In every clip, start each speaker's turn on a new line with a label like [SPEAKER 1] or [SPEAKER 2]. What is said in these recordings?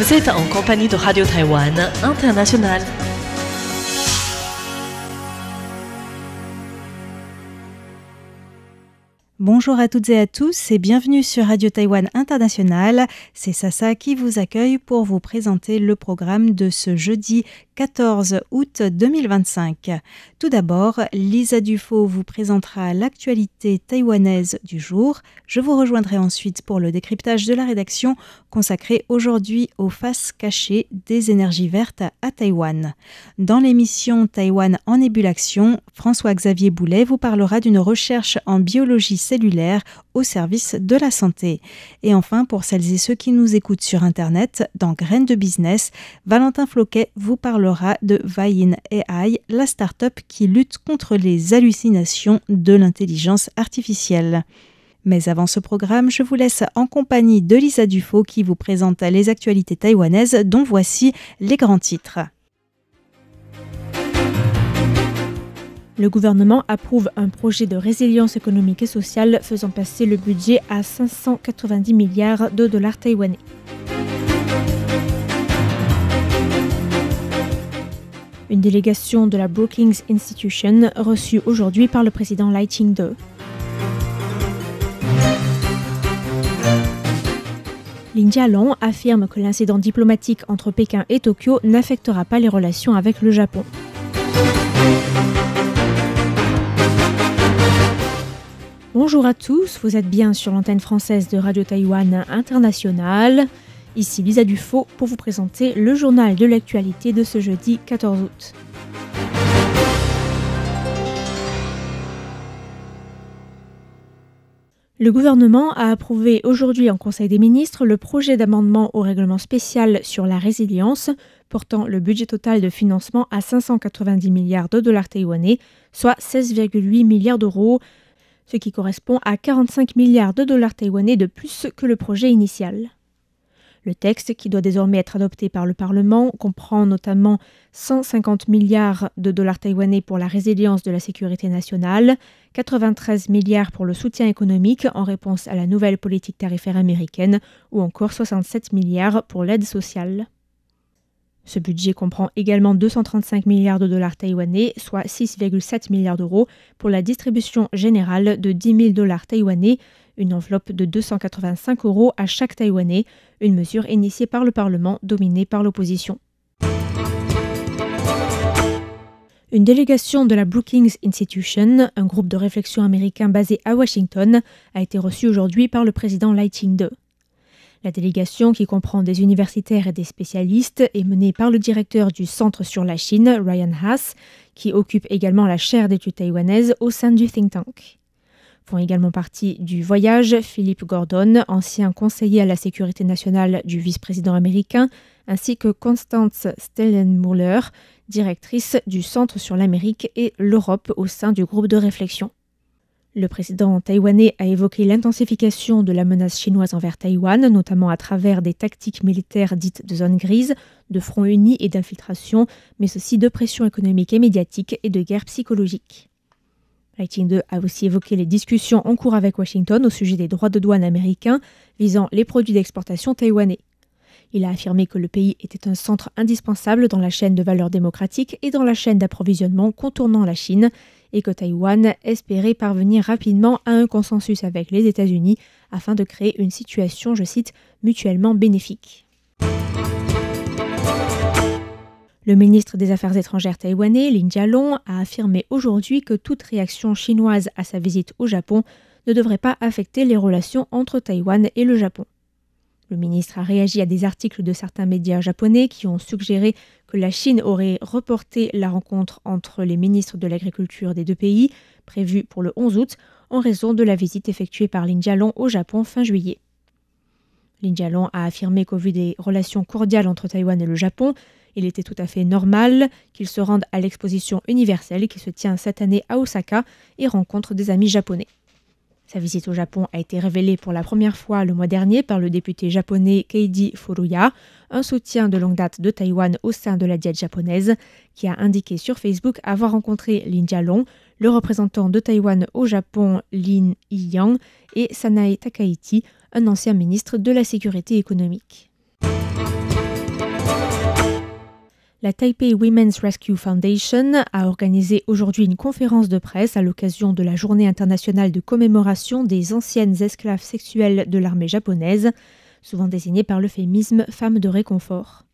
[SPEAKER 1] Vous êtes en compagnie de Radio Taïwan International.
[SPEAKER 2] Bonjour à toutes et à tous et bienvenue sur Radio Taïwan International. C'est Sasa qui vous accueille pour vous présenter le programme de ce jeudi 14 août 2025. Tout d'abord, Lisa Dufaux vous présentera l'actualité taïwanaise du jour. Je vous rejoindrai ensuite pour le décryptage de la rédaction consacré aujourd'hui aux faces cachées des énergies vertes à Taïwan. Dans l'émission Taïwan en ébullition, François-Xavier Boulet vous parlera d'une recherche en biologie cellulaire au service de la santé. Et enfin, pour celles et ceux qui nous écoutent sur Internet, dans Graines de Business, Valentin Floquet vous parlera de Vayin AI, la start-up qui lutte contre les hallucinations de l'intelligence artificielle. Mais avant ce programme, je vous laisse en compagnie de Lisa Dufaux qui vous présente les actualités taïwanaises, dont voici les grands titres.
[SPEAKER 3] Le gouvernement approuve un projet de résilience économique et sociale faisant passer le budget à 590 milliards de dollars taïwanais. Une délégation de la Brookings Institution reçue aujourd'hui par le président Lai Ching-te. Lin Jialong affirme que l'incident diplomatique entre Pékin et Tokyo n'affectera pas les relations avec le Japon. Bonjour à tous, vous êtes bien sur l'antenne française de Radio Taïwan International. Ici Lisa Dufaux pour vous présenter le journal de l'actualité de ce jeudi 14 août. Le gouvernement a approuvé aujourd'hui en Conseil des ministres le projet d'amendement au règlement spécial sur la résilience, portant le budget total de financement à 590 milliards de dollars taïwanais, soit 16,8 milliards d'euros, ce qui correspond à 45 milliards de dollars taïwanais de plus que le projet initial. Le texte, qui doit désormais être adopté par le Parlement, comprend notamment 150 milliards de dollars taïwanais pour la résilience de la sécurité nationale, 93 milliards pour le soutien économique en réponse à la nouvelle politique tarifaire américaine ou encore 67 milliards pour l'aide sociale. Ce budget comprend également 235 milliards de dollars taïwanais, soit 6,7 milliards d'euros, pour la distribution générale de 10 000 dollars taïwanais, une enveloppe de 285 € à chaque Taïwanais, une mesure initiée par le Parlement dominé par l'opposition. Une délégation de la Brookings Institution, un groupe de réflexion américain basé à Washington, a été reçue aujourd'hui par le président Lai Ching-te. La délégation, qui comprend des universitaires et des spécialistes, est menée par le directeur du Centre sur la Chine, Ryan Haas, qui occupe également la chaire d'études taïwanaises au sein du think tank. Font également partie du voyage Philip Gordon, ancien conseiller à la sécurité nationale du vice-président américain, ainsi que Constance Stellenmuller, directrice du Centre sur l'Amérique et l'Europe au sein du groupe de réflexion. Le président taïwanais a évoqué l'intensification de la menace chinoise envers Taïwan, notamment à travers des tactiques militaires dites de zone grise, de front uni et d'infiltration, mais aussi de pression économique et médiatique et de guerre psychologique. Lai Ching-te a aussi évoqué les discussions en cours avec Washington au sujet des droits de douane américains visant les produits d'exportation taïwanais. Il a affirmé que le pays était un centre indispensable dans la chaîne de valeur démocratique et dans la chaîne d'approvisionnement contournant la Chine, et que Taïwan espérait parvenir rapidement à un consensus avec les États-Unis afin de créer une situation, je cite, mutuellement bénéfique. Le ministre des Affaires étrangères taïwanais, Lin Jialong, a affirmé aujourd'hui que toute réaction chinoise à sa visite au Japon ne devrait pas affecter les relations entre Taïwan et le Japon. Le ministre a réagi à des articles de certains médias japonais qui ont suggéré que la Chine aurait reporté la rencontre entre les ministres de l'agriculture des deux pays, prévue pour le 11 août, en raison de la visite effectuée par Lin Jialong au Japon fin juillet. Lin Jialong a affirmé qu'au vu des relations cordiales entre Taïwan et le Japon, il était tout à fait normal qu'il se rende à l'exposition universelle qui se tient cette année à Osaka et rencontre des amis japonais. Sa visite au Japon a été révélée pour la première fois le mois dernier par le député japonais Keiji Furuya, un soutien de longue date de Taïwan au sein de la diète japonaise, qui a indiqué sur Facebook avoir rencontré Lin Jialong, le représentant de Taïwan au Japon Lin Yiyang et Sanae Takaichi, un ancien ministre de la Sécurité économique. La Taipei Women's Rescue Foundation a organisé aujourd'hui une conférence de presse à l'occasion de la Journée internationale de commémoration des anciennes esclaves sexuelles de l'armée japonaise, souvent désignées par l'euphémisme « femmes de réconfort ».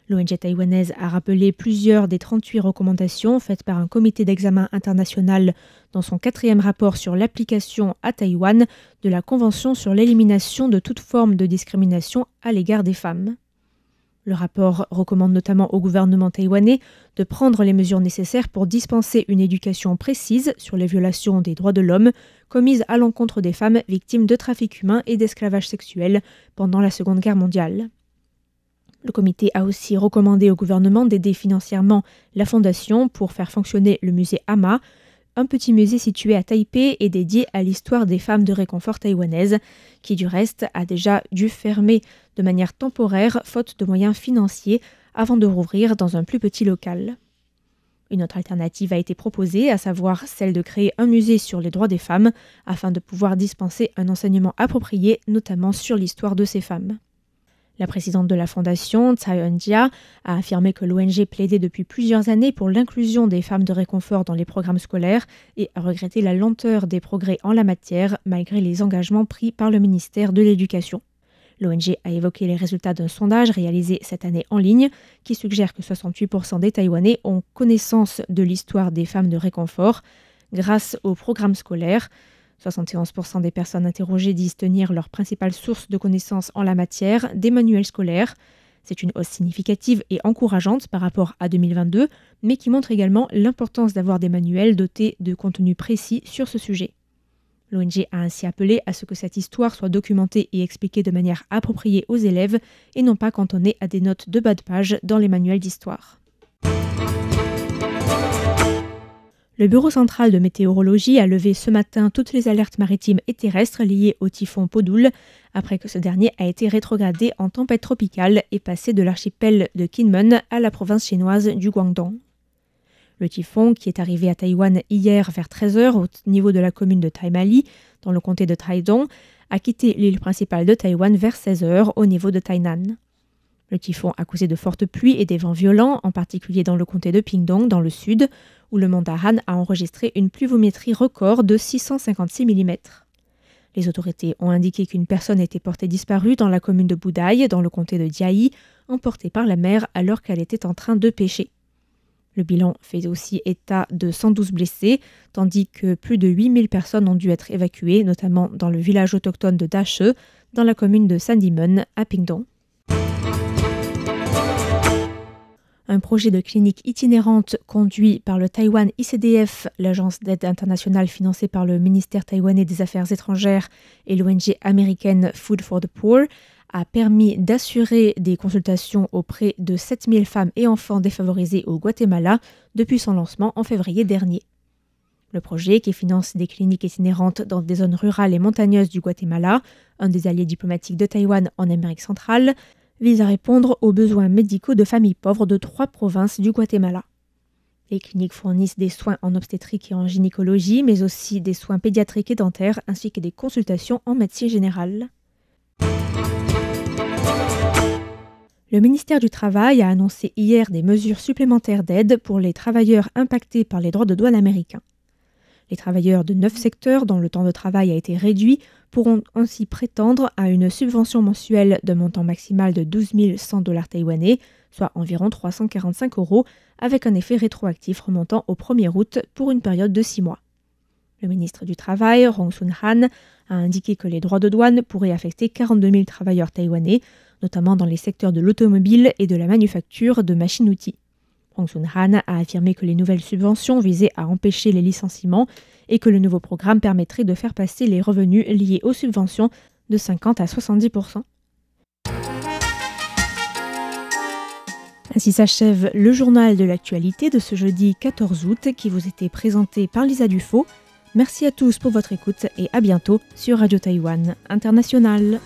[SPEAKER 3] L'ONG taïwanaise a rappelé plusieurs des 38 recommandations faites par un comité d'examen international dans son 4e rapport sur l'application à Taïwan de la Convention sur l'élimination de toute forme de discrimination à l'égard des femmes. Le rapport recommande notamment au gouvernement taïwanais de prendre les mesures nécessaires pour dispenser une éducation précise sur les violations des droits de l'homme commises à l'encontre des femmes victimes de trafic humain et d'esclavage sexuel pendant la Seconde Guerre mondiale. Le comité a aussi recommandé au gouvernement d'aider financièrement la fondation pour faire fonctionner le musée Ama, un petit musée situé à Taipei et dédié à l'histoire des femmes de réconfort taïwanaises, qui du reste a déjà dû fermer de manière temporaire faute de moyens financiers avant de rouvrir dans un plus petit local. Une autre alternative a été proposée, à savoir celle de créer un musée sur les droits des femmes afin de pouvoir dispenser un enseignement approprié, notamment sur l'histoire de ces femmes. La présidente de la fondation, Tsai Eun-jia, a affirmé que l'ONG plaidait depuis plusieurs années pour l'inclusion des femmes de réconfort dans les programmes scolaires et a regretté la lenteur des progrès en la matière malgré les engagements pris par le ministère de l'Éducation. L'ONG a évoqué les résultats d'un sondage réalisé cette année en ligne qui suggère que 68% des Taïwanais ont connaissance de l'histoire des femmes de réconfort grâce aux programmes scolaires. 71% des personnes interrogées disent tenir leur principale source de connaissances en la matière des manuels scolaires. C'est une hausse significative et encourageante par rapport à 2022, mais qui montre également l'importance d'avoir des manuels dotés de contenu précis sur ce sujet. L'ONG a ainsi appelé à ce que cette histoire soit documentée et expliquée de manière appropriée aux élèves et non pas cantonnée à des notes de bas de page dans les manuels d'histoire. Le Bureau central de météorologie a levé ce matin toutes les alertes maritimes et terrestres liées au typhon Podul, après que ce dernier a été rétrogradé en tempête tropicale et passé de l'archipel de Kinmen à la province chinoise du Guangdong. Le typhon, qui est arrivé à Taïwan hier vers 13h au niveau de la commune de Taimali, dans le comté de Taidong, a quitté l'île principale de Taïwan vers 16h au niveau de Tainan. Le typhon a causé de fortes pluies et des vents violents, en particulier dans le comté de Pingdong, dans le sud, où le mont Dahan a enregistré une pluviométrie record de 656 mm. Les autorités ont indiqué qu'une personne était portée disparue dans la commune de Budai, dans le comté de Jiayi, emportée par la mer alors qu'elle était en train de pêcher. Le bilan fait aussi état de 112 blessés, tandis que plus de 8000 personnes ont dû être évacuées, notamment dans le village autochtone de Dache, dans la commune de Sandimun, à Pingdong. Un projet de clinique itinérante conduit par le Taiwan ICDF, l'agence d'aide internationale financée par le ministère taïwanais des Affaires étrangères et l'ONG américaine Food for the Poor, a permis d'assurer des consultations auprès de 7000 femmes et enfants défavorisés au Guatemala depuis son lancement en février dernier. Le projet, qui finance des cliniques itinérantes dans des zones rurales et montagneuses du Guatemala, un des alliés diplomatiques de Taïwan en Amérique centrale, vise à répondre aux besoins médicaux de familles pauvres de 3 provinces du Guatemala. Les cliniques fournissent des soins en obstétrique et en gynécologie, mais aussi des soins pédiatriques et dentaires, ainsi que des consultations en médecine générale. Le ministère du Travail a annoncé hier des mesures supplémentaires d'aide pour les travailleurs impactés par les droits de douane américains. Les travailleurs de 9 secteurs dont le temps de travail a été réduit pourront ainsi prétendre à une subvention mensuelle d'un montant maximal de 12 100 $ taïwanais, soit environ 345 €, avec un effet rétroactif remontant au 1er août pour une période de 6 mois. Le ministre du Travail, Rong Sun-han, a indiqué que les droits de douane pourraient affecter 42 000 travailleurs taïwanais, notamment dans les secteurs de l'automobile et de la manufacture de machines-outils. Rong Sun-han a affirmé que les nouvelles subventions visaient à empêcher les licenciements et que le nouveau programme permettrait de faire passer les revenus liés aux subventions de 50 à 70%. Ainsi s'achève le journal de l'actualité de ce jeudi 14 août qui vous était présenté par Lisa Dufaux. Merci à tous pour votre écoute et à bientôt sur Radio Taïwan International.